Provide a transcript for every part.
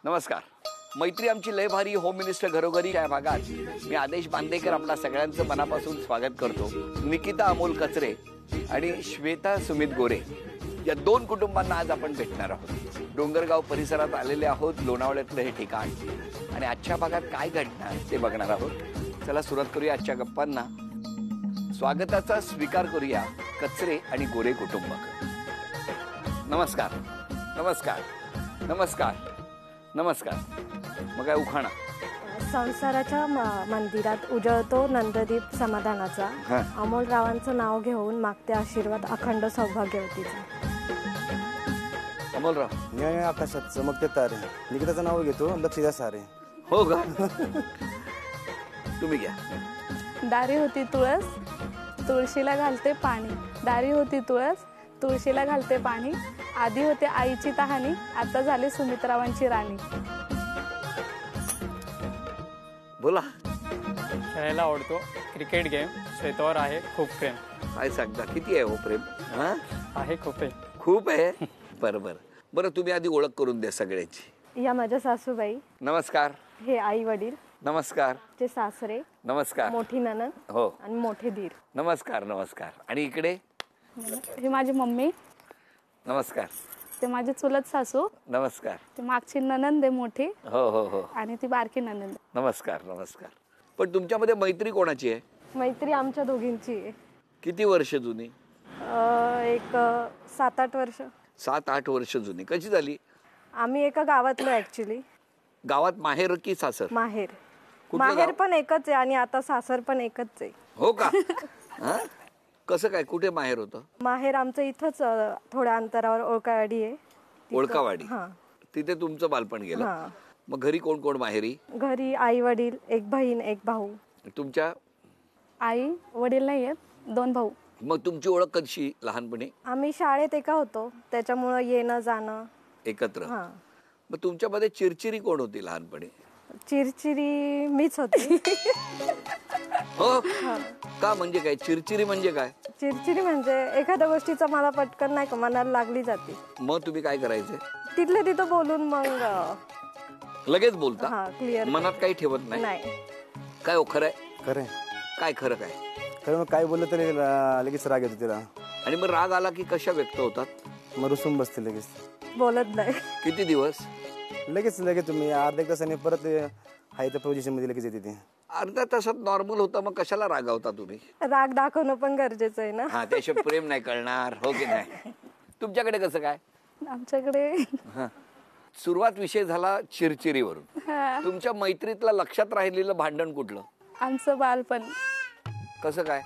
नमस्कार. मैत्री आमची लय भारी होम मिनिस्टर घरोघरी या भागात मी आदेश बांदेकर आपल्या सगळ्यांचं मनापासून स्वागत करतो. निकिता अमोल कचरे आणि श्वेता सुमित गोरे या दोन कुटुंबांना आज आपण भेटणार आहोत. डोंगरगाव परिसरात आलेले आहोत. लोणावळ्यातलं हे ठिकाण आणि आजच्या भागात काय घडणार ते बघणार आहोत. चला सुरुवात करूया आजच्या गप्पांना. स्वागताचा स्वीकार करूया कचरे आणि गोरे कुटुंब. नमस्कार नमस्कार नमस्कार नमस्कार. मग काय उखाणा? संसाराच्या मंदिरात उजळतो नंददीप समाधानाचा. अमोलरावांचं नाव घेऊन मागते आशीर्वाद अखंड सौभाग्यवतीचा. अमोलराव. न्याय आकाशात चमकते तारे. निकिताचं नाव घेतो लक्ष द्या सारे. हो का? तुम्ही घ्या. दारी होती तुळस तुळशीला घालते पाणी. दारी होती तुळस तुळशीला घालते पाणी. आधी होते आईची तहानी आता झाली सुमित्रावांची राणी. बोला. खेळायला आवडतो. Cricket game. शेतावर आहे खूप प्रेम. काय सांगता? किती आहे हो प्रेम? आहे खूप आहे. खूप आहे. बरोबर. बरं तुम्ही आधी ओळख करून द्या सगळ्याची. या माझ्या सासूबाई. नमस्कार. हे आई वडील. नमस्कार. चे सासरे. नमस्कार. मोठी ननद. हो. आणि मोठे दीर. नमस्कार नमस्कार. आणि इकडे ही माझी मम्मी. नमस्कार. ते माझी चुलत सासू. नमस्कार. ते मागची ननंद आहे मोठी. हो हो हो. आणि ती बारकी ननंद. नमस्कार नमस्कार. पण तुमच्यामध्ये मैत्री कोणाची आहे? मैत्री आमच्या दोघींची आहे. किती वर्ष जुनी? एक 7-8 वर्ष. 7-8 वर्ष जुनी. कशी झाली? आम्ही एका गावातलो ऍक्च्युली. गावात माहेर की सासर? माहेर. कुठलं माहेर गाव? पण एकच आहे आणि आता सासर पण एकच आहे. हो का? हा? कसं काय? कुठे माहेर होतं? माहेर आमचं इथंच थोड्या अंतरावर ओळकावाडी आहे. ओळकावाडी. हा. तिथे तुमचं बालपण गेलं. हा. मग घरी कोण कोण माहेरी? घरी आई वडील, एक बहीण, एक भाऊ. तुमच्या? आई वडील नाही आहेत. 2 भाऊ. मग तुमची ओळख कशी लहानपणी? आम्ही शाळेत एका होतो त्याच्यामुळं येणं जाणं एकत्र. हा. मग तुमच्यामध्ये चिरचिरी कोण होती लहानपणी? चिरचिरी मीच होती. हो का? म्हणजे काय चिरचिरी म्हणजे काय? चिरचिरी म्हणजे एखाद्या गोष्टीचा मला पटकन नाही का मनाला लागली जाते. मग तुम्ही काय करायचे? तिथल्या तिथं बोलून मग लगेच बोलता? हा क्लिअर. मनात काही ठेवत नाही? नाही. काय? खरं आहे? खरं काय खरं काय? खरं. मग काय बोललं तरी लगेच राग येतो तिला. आणि मग राग आला की कशा व्यक्त होतात? मग रुसून बसते लगेच. बोलत नाही. किती दिवस? लगेच तुम्ही अर्ध्या एक तासाने परत हाय त्या पोझिशन मध्ये लगेच येते ती. अर्ध्या तासात नॉर्मल होतं. मग कशाला रागावता तुम्ही? राग दाखवणं पण गरजेचं आहे ना. हा. त्याशिवाय प्रेम नाही कळणार. हो की नाही? तुमच्याकडे कसं काय? आमच्याकडे सुरुवात विषय झाला चिरचिरीवरून. तुमच्या मैत्रीतला लक्षात राहिलेलं भांडण कुठलं? आमचं बालपण. कसं काय?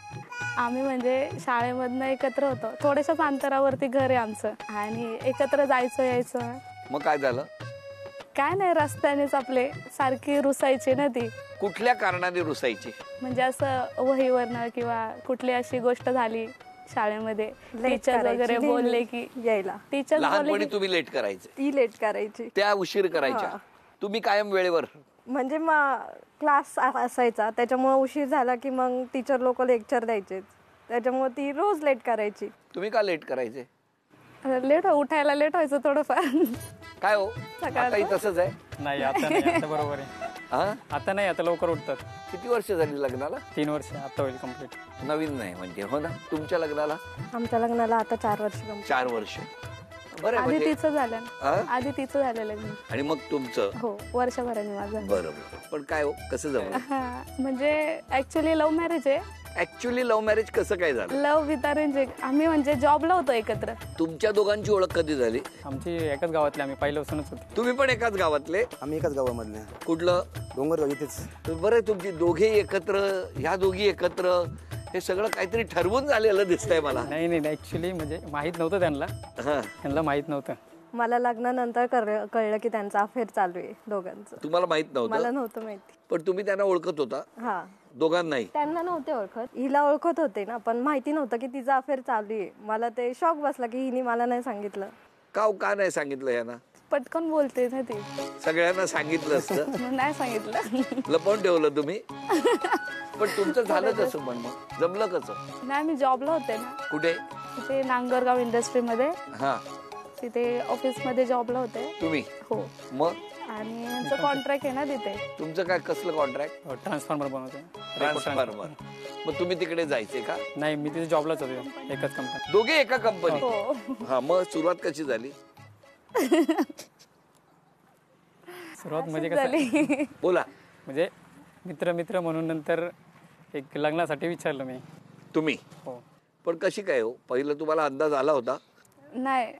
आम्ही म्हणजे शाळेमधनं एकत्र होतो. थोड्याशाच अंतरावरती घर आहे आमचं आणि एकत्र जायचं यायचं. मग काय झालं? काय नाही रस्त्यानेच आपले सारखी रुसायची ना ती. कुठल्या कारणाने रुसायची? म्हणजे असं वहीवरनं किंवा कुठली अशी गोष्ट झाली शाळेमध्ये टीचर वगैरे बोलले की यायला. टीचर लहानपणी तुम्ही लेट करायचे? ती लेट करायची. त्या उशीर करायच्या. तुम्ही कायम वेळेवर? म्हणजे मग क्लास असायचा त्याच्यामुळे उशीर झाला की मग टीचर लोक लेक्चर द्यायचे त्याच्यामुळे ती रोज लेट करायची. तुम्ही का लेट करायचे? लेट उठायला लेट व्हायचं थोडंफार. काय हो? आताही तसंच आहे? नाही आता नाही. आता बरोबर आहे. हा? आता नाही. आता लवकर उठतात. किती वर्ष झाली लग्नाला? 3 वर्ष. आता होईल कम्प्लीट. नवीन नाही म्हणजे. हो ना? तुमच्या लग्नाला? आमच्या लग्नाला आता 4 वर्ष. 4 वर्ष. बरं. आधी तिचं झालं. हा? आधी तिचं झालं लग्न. आणि मग तुमचं? हो वर्षभराने माझं. बरोबर. पण काय हो? कसं जमलं? म्हणजे ऍक्च्युली लव्ह मॅरेज आहे. ऍक्च्युली लव्ह मॅरेज कसं काय झालं? Love with arrange. आम्ही म्हणजे जॉबला होतो एकत्र. तुमच्या दोघांची ओळख कधी झाली? आमची एकाच गावातली. आम्ही पहिल्यापासूनच होतो. तुम्ही पण एकाच गावातले? आम्ही एकाच गावामधले. कुठलं? डोंगरगाव इथेच. बरं. तुमची दोघे एकत्र, ह्या दोघी एकत्र, हे सगळं काहीतरी ठरवून झालेलं दिसतंय मला. नाही ऍक्च्युली म्हणजे माहित नव्हतं त्यांना. त्यांना माहित नव्हतं. मला लग्नानंतर कळलं की त्यांचा अफेअर चालू आहे दोघांचं. तुम्हाला माहित नव्हतं? मला नव्हतं माहिती. पण तुम्ही त्यांना ओळखत होता? हा. दोघांनाही? त्यांना नव्हते ओळखत. हिला ओळखत होते ना पण माहिती नव्हतं की तिचा अफेअर चालू आहे. मला ते शॉक बसला की हिने मला नाही सांगितलं. का नाही सांगितलं यांना? पटकन बोलते ना ती. सगळ्यांना सांगितलं असतं? नाही सांगितलं. लपवून ठेवलं तुम्ही? पण तुमचं झालं कसं? पण मग जमलं कसं? नाही मी जॉबला होते ना. कुठे? तिथे नांगरगाव इंडस्ट्रीमध्ये. हा. तिथे ऑफिस मध्ये जॉबला होते. तुम्ही? हो. मग आणि यांचं कॉन्ट्रॅक्ट आहे ना तिथे. तुमचं काय कसलं कॉन्ट्रॅक्ट? ट्रान्सफॉर्मर बनवतो. ट्रान्सफॉर्मर. मग तुम्ही तिकडे जायचे का? नाही, मी तिथे जॉबलाच होतो एकच कंपनी. दोघे एका कंपनी? हो. हा, मग सुरुवात कशी झाली? सुरुवात म्हणजे झाली. कसं, बोला. म्हणजे मित्र मित्र म्हणून नंतर एक लग्नासाठी विचारलं मी. तुम्ही हो. पण कशी काय हो? पहिलं तुम्हाला अंदाज आला होता? नाही,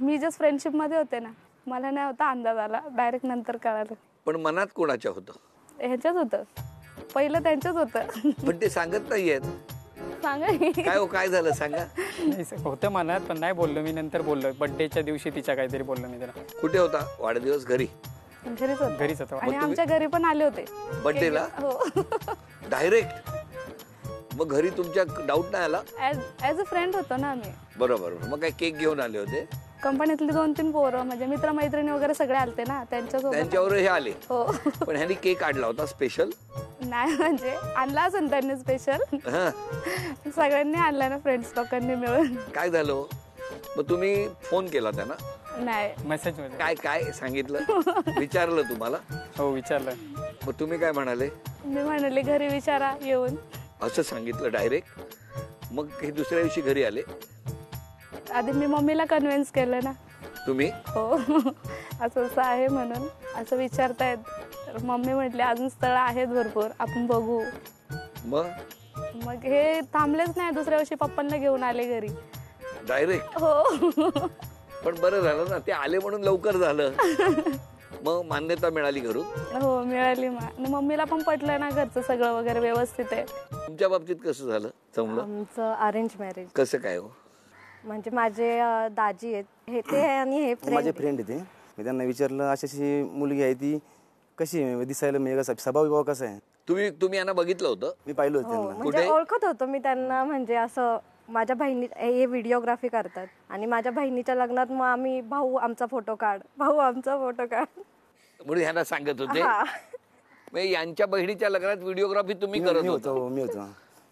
मी जस्ट फ्रेंडशिपमध्ये होते ना, मला नाही होता अंदाज आला, डायरेक्ट नंतर कळालं. पण मनात कोणाच्या होतं? ह्याच्याच होतं, पहिलं त्यांच्याच होतं. पण ते सांगत नाहीयेत. सांगा. काय हो, काय झालं सांगा. नाही होतं मनात, पण नाही बोललो मी. नंतर बोललो बर्थडेच्या दिवशी तिच्या काहीतरी बोललो मी त्याला. कुठे होता वाढदिवस? घरी? घरीच होतं. घरीच होतो. आणि आमच्या घरी पण आले होते बर्थडेला हो. डायरेक्ट? मग घरी तुमच्या डाऊट नाही आला? ऍज अ फ्रेंड होतो ना आम्ही. बरोबर. मग काय केक घेऊन आले होते? कंपनीतली 2-3 पोरं म्हणजे मित्रमैत्रिणी वगैरे सगळे आलते ना, त्यांच्यासोबत. त्यांच्यावर हे आले? हो. पण ह्यांनी केक आणला होता स्पेशल? नाही, म्हणजे आणला असेल त्यांनी स्पेशल. सगळ्यांनी आणला ना, फ्रेंड्स लोकांनी मिळून. काय झालं मग? तुम्ही फोन केला त्यांना? नाही, मेसेज मध्ये. काय काय सांगितलं? विचारलं तुम्हाला? हो, विचारलं. मग तुम्ही काय म्हणाले? मी म्हणाले घरी विचारा येऊन. असं सांगितलं डायरेक्ट? मग हे दुसऱ्या दिवशी घरी आले? आधी मी मम्मीला कन्व्हिन्स केलं ना. तुम्ही? हो. असं असं आहे म्हणून असं विचारतायत. तर मम्मी म्हटली अजून स्थळ आहेत भरपूर, आपण बघू. मग हे थांबलेच नाही, दुसऱ्या दिवशी पप्पांना घेऊन आले घरी डायरेक्ट? हो. पण बरं झालं ना, ते आले म्हणून लवकर झालं. मग मान्यता मिळाली घरून? हो, मिळाली. मम्मीला पण पटलं ना, घरचं सगळं वगैरे व्यवस्थित आहे. तुमच्या बाबतीत कसं झालं? जमलं? आमचं अरेंज मॅरेज. कसं काय हो? म्हणजे माझे दाजी आहेत, हे ते आणि हे माझे फ्रेंड. फ्रेंड आहे ते. मी त्यांना विचारलं अशी अशी मुलगी आहे, ती कशी आहे, दिसायला म्हणजे कसं, स्वभाव विभाव कसा आहे? तुम्ही यांना बघितलं होतं? मी पाहिलं होतं हो, त्यांना. म्हणजे कुठे? ओळखत होतो मी त्यांना. म्हणजे असं माझ्या बहिणी हे व्हिडिओग्राफी करतात आणि माझ्या बहिणीच्या लग्नात मग आम्ही भाऊ आमचा फोटो काढ. म्हणून ह्यांना सांगत होते? हा. मग यांच्या बहिणीच्या लग्नात व्हिडिओग्राफी तुम्ही करत मी होता? होतो मी होतो.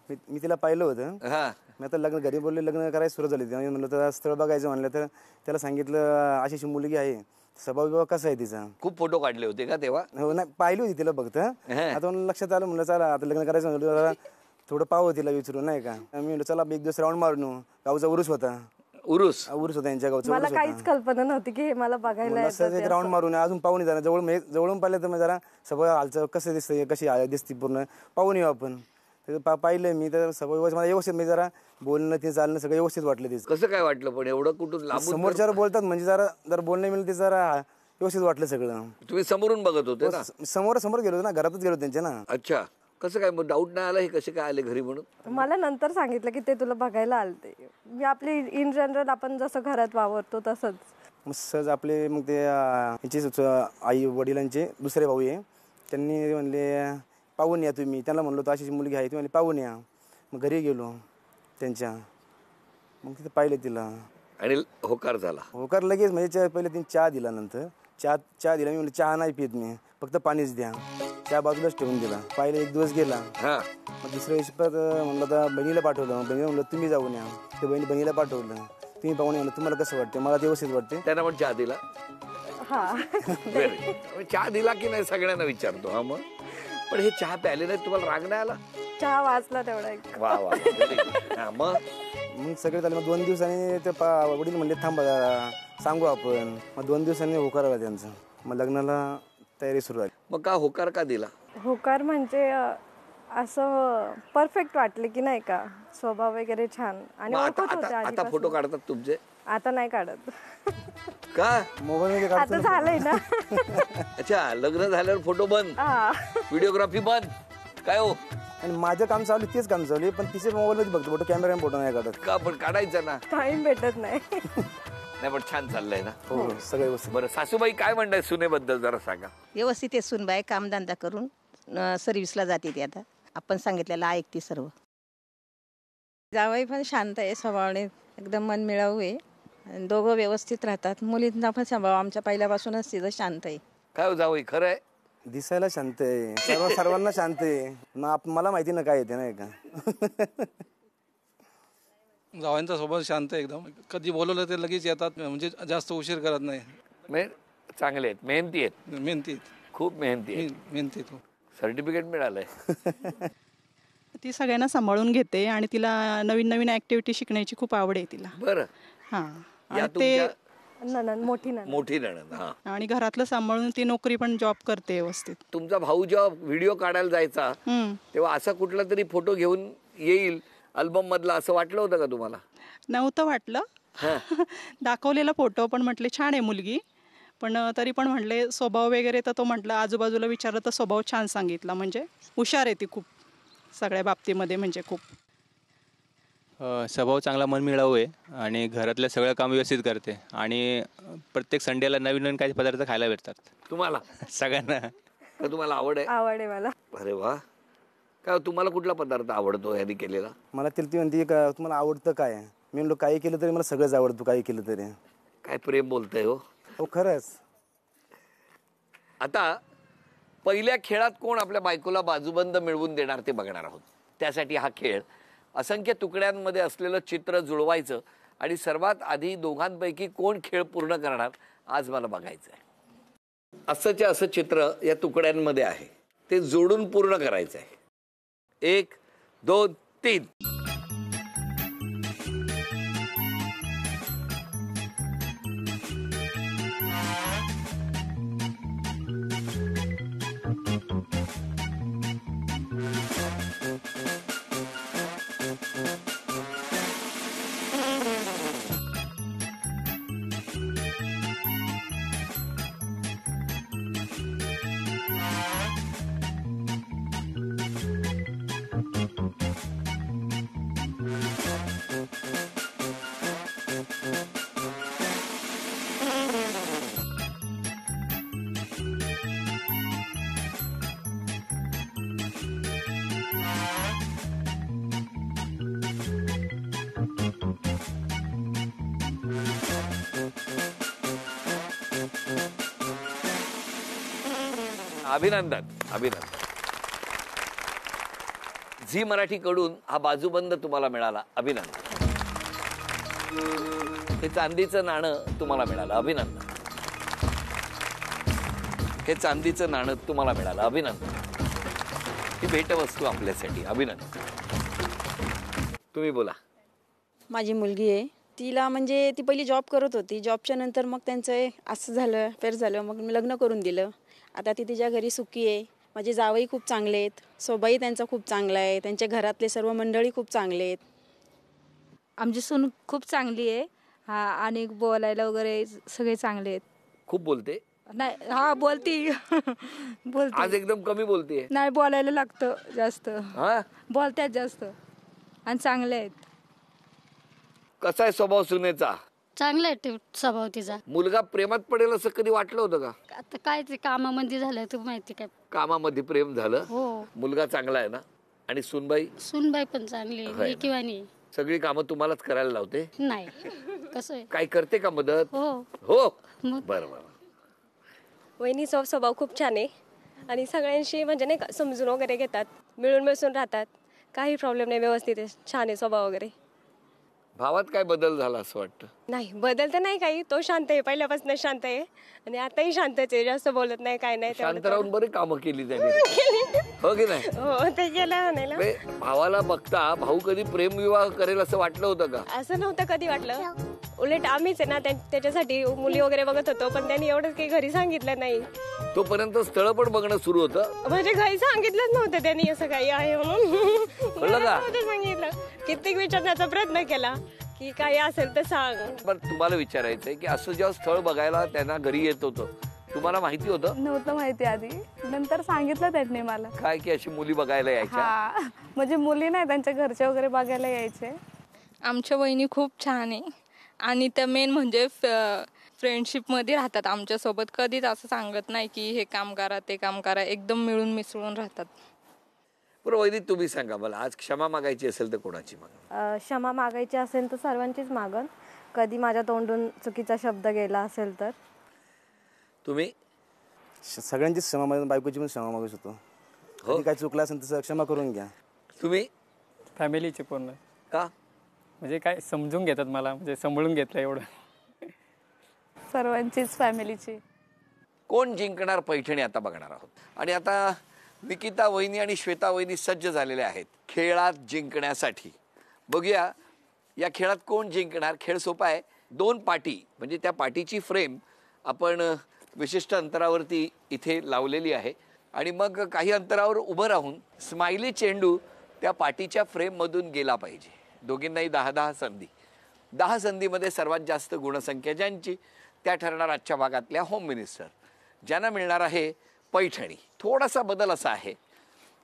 मी तिला पाहिलं होतं. हा. मी आता लग्न घरी बोलले, लग्न करायला सुरू झाली. त्यामुळे म्हणलं तर स्थळ बघायचं म्हणलं, तर त्याला सांगितलं अशी अशी मुलगी आहे, स्वभाव विभाव कसा आहे तिचा. खूप फोटो काढले होते का तेव्हा? हो, नाही पाहिली होती तिला फक्त. आता मला लक्षात आलं, म्हणलं चला आता लग्न करायचं म्हणलं, जरा थोडं पाहू तिला विचारून, नाही का. मी म्हणलं चला एक दिवस राऊंड मारून. गावचा उरूस होता. उरूस होता यांच्या गावचा. मला काहीच कल्पना नव्हती की हे मला बघायला येतं ते. राऊंड मारून अजून पाहून जरा जवळून पाहिलं तर मग जरा सगळं हालचं कसं दिसतंय, कशी दिसते पूर्ण पाहून येऊ आपण. पाहिलं मी तर सगळं मला व्यवस्थित, मी जरा बोलणं ते चालणं सगळं व्यवस्थित वाटलं तिचं. कसं काय वाटलं पण एवढं कुठून लांबून? समोरच्यावर बोलतात म्हणजे जरा बोलणं मिळेल ते जरा व्यवस्थित वाटलं सगळं. तुम्ही समोरून बघत होते ना? समोर गेलो ना, घरातच गेलो त्यांच्या ना. अच्छा. कसं काय मग डाऊट नाही आला हे कसे काय आले घरी म्हणून? मला नंतर सांगितलं की ते तुला बघायला आलते. मी आपली इन जनरल आपण जसं घरात वावरतो तसंच. मग सहज आपले मग ते ह्याचे आई वडिलांचे दुसरे भाऊ आहे, त्यांनी म्हणले पाहून या तुम्ही. त्यांना म्हणलो तर अशी मुलगी आहे, ती म्हणली पाहून या. मग घरी गेलो त्यांच्या, मग तिथे पाहिले तिला आणि होकार झाला? होकार लगेच. म्हणजे पहिले तिने चहा दिला. नंतर चहा दिला. मी म्हणलं चहा नाही पित मी, फक्त पाणीच द्या. चहा बाजूलाच ठेवून दिला. पाहिले एक दिवस गेला. हा. मग दुसऱ्या दिवशी परत म्हणलं तर बहिणीला पाठवलं. बहिणीला म्हणलं तुम्ही जाऊन या. ते बहिणीला पाठवलं. तुम्ही पाहून म्हणलं तुम्हाला कसं वाटतं? मला ते व्यवस्थित वाटते. त्यांना पण चहा दिला? हा. चहा दिला की नाही सगळ्यांना विचारतो. हा. मग पण हे चहा प्यायले नाही, तुम्हाला राग नाही आला? चहा वाचला तेवढा एक. वा वा. मग सगळे झाले. मग 2 दिवसांनी ते वडील म्हणले थांबा सांगू आपण. मग 2 दिवसांनी होकार आला त्यांचा. मग लग्नाला तयारी सुरू झाली. मग का होकार का दिला? होकार म्हणजे असं परफेक्ट वाटले की नाही का, स्वभाव वगैरे छान. आणि मग ओळखत होते आता आधीपासून. फोटो काढतात तुमचे? आता नाही काढत. का? मोबाईल मध्ये आता झालंय ना. अच्छा, लग्न झाल्यावर फोटो बंद, हा. व्हिडिओग्राफी बंद. काय हो? आणि माझं काम चालू तेच काम चालू, पण तिचे मोबाईल मध्ये बघतो फोटो, कॅमेरा फोटो नाही काढत. का? पण काढायचा ना. टाइम भेटत नाही. नाही पण छान चाललंय ना. हो सगळे व्यवस्थित. बरं, सासूबाई काय म्हणताय सुनेबद्दल जरा सांगा. व्यवस्थित आहे सुनबाई, कामधंदा करून सर्व्हिसला जाते ती. आता आपण सांगितलेलं ऐकते सर्व. जावई पण शांत आहे स्वभावाने, एकदम मनमिळावू आहे. आणि दोघं व्यवस्थित राहतात. मुलींचा पण स्वभाव आमच्या पहिल्यापासूनच तिथं शांत आहे. काय हो जावई, खरं आहे? दिसायला शांत आहे, सर्वांना शांत आहे ना. मला माहिती ना काय येते नाही का. जावांचा स्वभाव शांत आहे एकदम. कधी बोलवलं ते लगेच येतात, म्हणजे जास्त उशीर करत नाही. म्हणजे चांगले आहेत, मेहनती आहेत, मेहनती खूप मेहनती आहेत. मेहनती सर्टिफिकेट मिळालंय. ती सगळ्यांना सांभाळून घेते आणि तिला नवीन नवीन ऍक्टिव्हिटी शिकण्याची खूप आवड आहे तिला. बरं. हा या आणि ते नणंद, मोठी नणंद. मोठी नणंद. हा. आणि घरातलं सांभाळून ती नोकरी पण जॉब करते व्यवस्थित. तुमचा भाऊ जेव्हा व्हिडिओ काढायला जायचा तेव्हा असा कुठला तरी फोटो घेऊन येईल अल्बम मधला असं वाटलं होतं का तुम्हाला? नव्हतं वाटलं. दाखवलेला फोटो पण म्हटले छान आहे मुलगी, पण तरी पण म्हटले स्वभाव वगैरे तर तो म्हटलं आजूबाजूला विचारलं तर स्वभाव छान सांगितला. म्हणजे हुशार आहे ती खूप सगळ्या बाबतीमध्ये, म्हणजे खूप स्वभाव चांगला, मनमिळावू आहे आणि घरातलं सगळं काम व्यवस्थित करते आणि प्रत्येक संडेला नवीन नवीन काही पदार्थ खायला भेटतात तुम्हाला सगळ्यांना. तर तुम्हाला आवड आहे? आवड आहे मला. अरे वा. काय तुम्हाला कुठला पदार्थ आवडतो ह्यानी केलेला? मला ती म्हणते का तुम्हाला आवडतं काय? मी म्हणलो काही केलं तरी मला सगळंच आवडतं, काही केलं तरी. काय प्रेम बोलतंय हो. हो खरंच. आता पहिल्या खेळात कोण आपल्या बायकोला बाजूबंद मिळवून देणार ते बघणार आहोत. त्यासाठी हा खेळ असंख्य तुकड्यांमध्ये असलेलं चित्र जुळवायचं आणि सर्वात आधी दोघांपैकी कोण खेळ पूर्ण करणार आज मला बघायचं आहे. असंच्या असं चित्र या तुकड्यांमध्ये आहे, ते जोडून पूर्ण करायचं आहे. 1 2 3. अभिनंदन, अभिनंदन. झी मराठी कडून हा बाजूबंद तुम्हाला मिळाला, अभिनंदन. हे चांदीचं नाणं तुम्हाला मिळालं, अभिनंदन. हे चांदीचं नाणं तुम्हाला मिळालं, अभिनंदन. ही भेटवस्तू आपल्यासाठी, अभिनंदन. तुम्ही बोला. माझी मुलगी आहे, तिला म्हणजे ती पहिली जॉब करत होती, जॉबच्या नंतर मग त्यांचं असं झालं, अफेअर झालं, मग मी लग्न करून दिलं. आता ती तिच्या घरी सुखी आहे. माझे जावई खूप चांगले आहेत, स्वभावही त्यांचा खूप चांगला आहे, त्यांच्या घरातले सर्व मंडळी खूप चांगले आहेत. आमची सून खूप चांगली आहे. हा, आणि बोलायला वगैरे सगळे चांगले आहेत. खूप बोलते? नाही, हा बोलती. बोलते. आज एकदम कमी बोलते. नाही, बोलायला लागतं जास्त. हा, बोलतात जास्त आणि चांगले आहेत. कसा आहे स्वभाव सुनेचा? चांगला आहे स्वभाव तिचा. मुलगा प्रेमात पडेल असं कधी वाटलं होतं का? आता काय ते कामामध्ये झालं तू माहिती काय. कामामध्ये प्रेम झालं. हो. मुलगा चांगला आहे ना? आणि सुनबाई? सुनबाई पण चांगली आहे किंवा नाही. सगळी कामं तुम्हालाच करायला लावते? नाही. कसं आहे, काय करते का मदत? हो हो. बरं बरं. वहिनीचा स्वभाव खूप छान आहे आणि सगळ्यांशी म्हणजे नाही का समजून वगैरे घेतात, मिळून मिसळून राहतात, काही प्रॉब्लेम नाही, व्यवस्थित आहे, छान आहे स्वभाव वगैरे. भावात काय बदल झाला असं वाटतं? नाही, बदल तर नाही काही, तो शांत आहे, पहिल्यापासून शांत आहे आणि आताही शांतच आहे, जास्त बोलत नाही, काय नाही. शांत राहून बरी कामं केली त्याने, हो की नाही? हो, ते केलं म्हणायला. भावाला बघता भाऊ कधी प्रेमविवाह करेल असं वाटलं होतं का? असं नव्हतं कधी वाटलं, उलट आम्हीच आहे ना त्याच्यासाठी मुली वगैरे बघत होतो, पण त्यांनी एवढंच काही घरी सांगितलं नाही. तोपर्यंत स्थळ पण बघणं सुरू होतं? म्हणजे घरी सांगितलंच नव्हतं त्यांनी असं काही आहे म्हणून. कळलं का? सांगितलं, कित्येक विचारण्याचा प्रयत्न केला की काही असेल तर सांग. पण तुम्हाला विचारायचंय की असं जेव्हा स्थळ बघायला त्यांना घरी येत होतं, तुम्हाला माहिती होतं? नव्हतं माहिती आधी, नंतर सांगितलं त्यांनी मला. काय की अशी मुली बघायला यायच्या? हा, म्हणजे मुली नाही, त्यांच्या घरचे वगैरे बघायला यायचे. आमच्या वहिनी खूप छान आहे आणि त्या मेन म्हणजे फ्रेंडशिपमध्ये राहतात आमच्यासोबत. कधीच असं सांगत नाही की हे काम करा ते काम करा, एकदम मिळून मिसळून राहतात. बरं वैदिक, तुम्ही सांगा मला, आज क्षमा मागायची असेल तर कोणाची मागा? क्षमा मागायची असेल तर सर्वांचीच मागन. कधी माझ्या तोंडून चुकीचा शब्द गेला असेल तर. तुम्ही? सगळ्यांचीच क्षमा मागून, बायकोची पण क्षमा मागू शकतो. हो, काय चुकलं असेल तसं क्षमा करून घ्या. तुम्ही? फॅमिलीचे पूर्ण. का? म्हणजे काय समजून घेतात मला, म्हणजे सांभाळून घेतलं एवढं. सर्वांचीच फॅमिलीची. कोण जिंकणार पैठणी आता बघणार आहोत. आणि आता निकिता वहिनी आणि श्वेता वहिनी सज्ज झालेले आहेत खेळात जिंकण्यासाठी. बघूया या खेळात कोण जिंकणार. खेळ सोपा आहे. 2 पाटी म्हणजे त्या पाटीची फ्रेम आपण विशिष्ट अंतरावरती इथे लावलेली आहे आणि मग काही अंतरावर उभं राहून स्माइली चेंडू त्या पाटीच्या फ्रेममधून गेला पाहिजे. दोघींनाही 10-10 संधी. 10 संधीमध्ये सर्वात जास्त गुणसंख्या ज्यांची त्या ठरणार आजच्या भागातल्या होम मिनिस्टर, ज्यांना मिळणार आहे पैठणी. थोडासा बदल असा आहे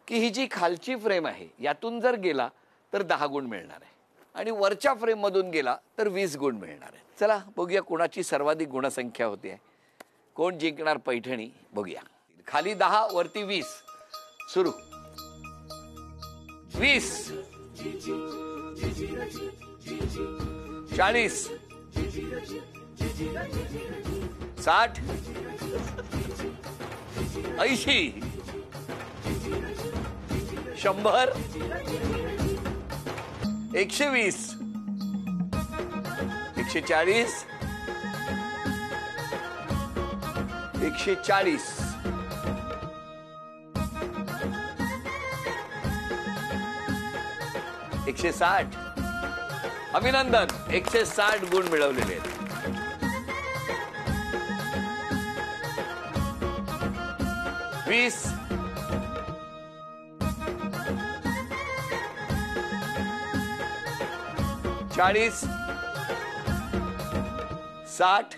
की ही जी खालची फ्रेम आहे यातून जर गेला तर 10 गुण मिळणार आहे आणि वरच्या फ्रेममधून गेला तर 20 गुण मिळणार आहे. चला बघूया कोणाची सर्वाधिक गुणसंख्या होती आहे, कोण जिंकणार पैठणी बघूया. खाली 10 वरती 20. सुरू. 20 40 60 80 100 120 140 140 160. अभिनंदन, 160 गुण मिळवलेले आहेत. 20 40 60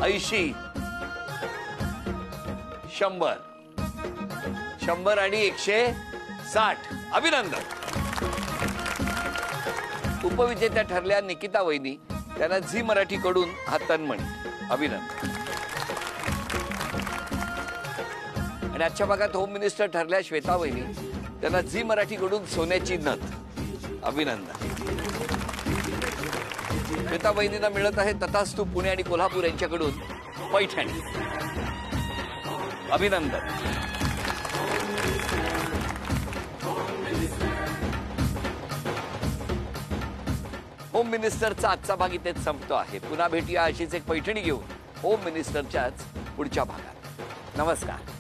80 100 100 आणि 160. अभिनंदन. उपविजेत्या ठरल्या निकिता वहिनी, त्यांना झी मराठी कडून हा तन्मणी. अभिनंदन. आणि आजच्या भागात होम मिनिस्टर ठरल्या श्वेता वहिनी, त्यांना झी मराठी कडून सोन्याची नथ. अभिनंदन. श्वेता वहिनींना मिळत आहे तथास्तु पुणे आणि कोल्हापूर यांच्याकडून पैठणी. अभिनंदन. होम मिनिस्टरचा आजचा भाग इथेच संपतो आहे. पुन्हा भेटूया अशीच एक पैठणी घेऊन होम मिनिस्टरच्याच पुढच्या भागात. नमस्कार.